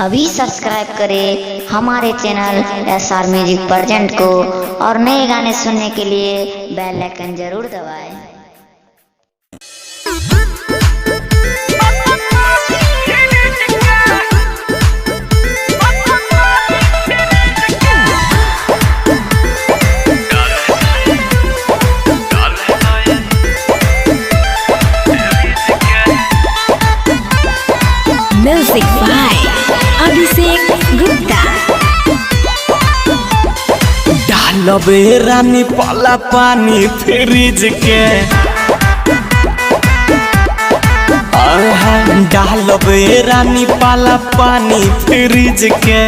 अभी सब्सक्राइब करें हमारे चैनल SR म्यूजिक प्रेजेंट को और नए गाने सुनने के लिए बेल आइकन जरूर दबाएं। Music by Abhishek Gupta. डालबे रानी पाला पानी फ्रिज के, डालबे रानी पाला पानी फ्रिज के।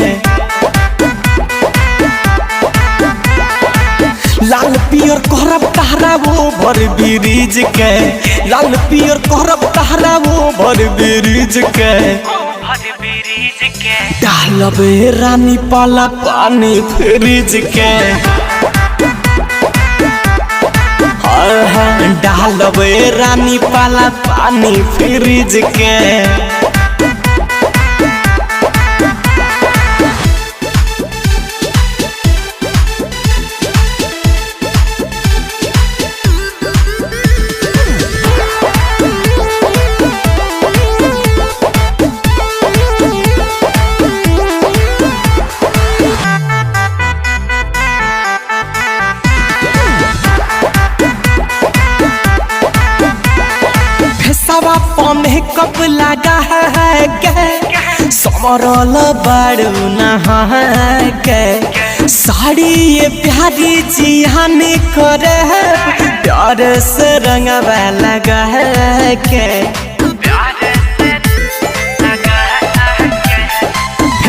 लाल पियर करब तहरा वो भर ब्रिज के, लाल पियर करब तहरा वो भर ब्रिज के। डालबे रानी पाला पानी फ्रिज के, डालबे रानी पाला पानी फ्रिज के। में कब लगा है के समरल बारू नहा के, साड़ी ये प्यारी जिहान करे प्यार से रंगवा लगा है के।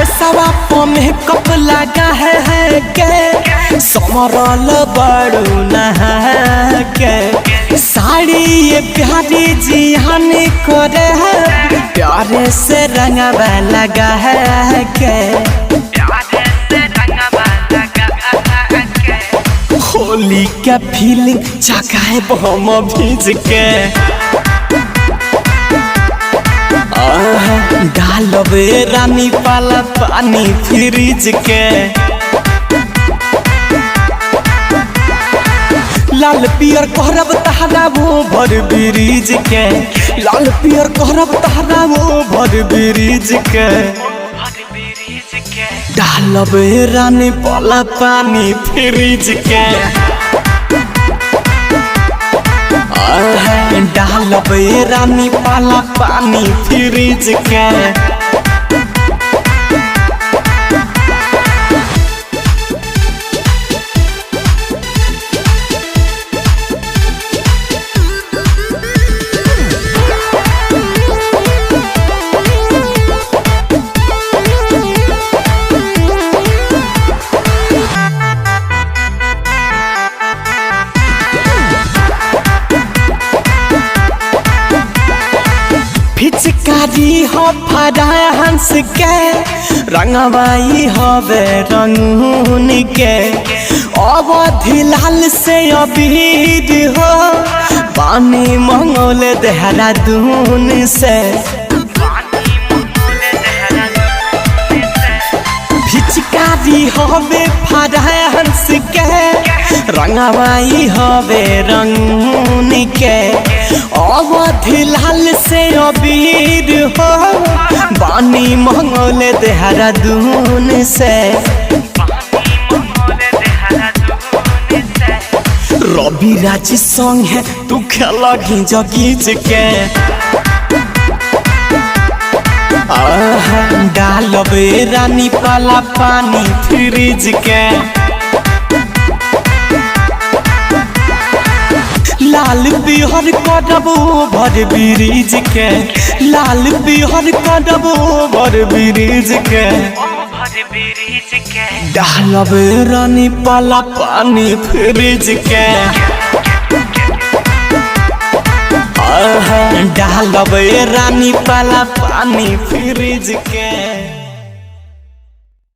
सवा में कब लगा है के समरल बारू नहा के, साड़ी ये प्यारी जिहान करे प्यारे से रंगवा लगा है के। होली का फीलिंग जगाए हम भीज के, डालबे रानी पाला पानी फ्रिज के। लाल पियर करब तहरा वो भर ब्रिज के, लाल पियर करब तहरा वो भर ब्रिज के। डालबे रानी पाला पानी फ्रिज के, डालबे रानी पाला पानी फ्रिज के। पिचकारी हो फराया हंस के, रंगवाई हवे रंगून के। अवधि लाल से अबीर हो पानी मंगोल देहरादून से। पिचकारी हवे फराया हंस के, रंगवाई हवे रंगून के। अवधि लाल से अबीर हो बानी मंगोल देहरादून से। रवि राज संग है तू खेला घिंज गीज के, डालबे रानी पाला पानी फ्रिज के। लाल बिहर करब भर ब्रिज के, लाल बिहर करब भर ब्रिज के। डालबे रानी पाला पानी फ्रिज के, डालबे रानी पाला पानी फ्रिज के।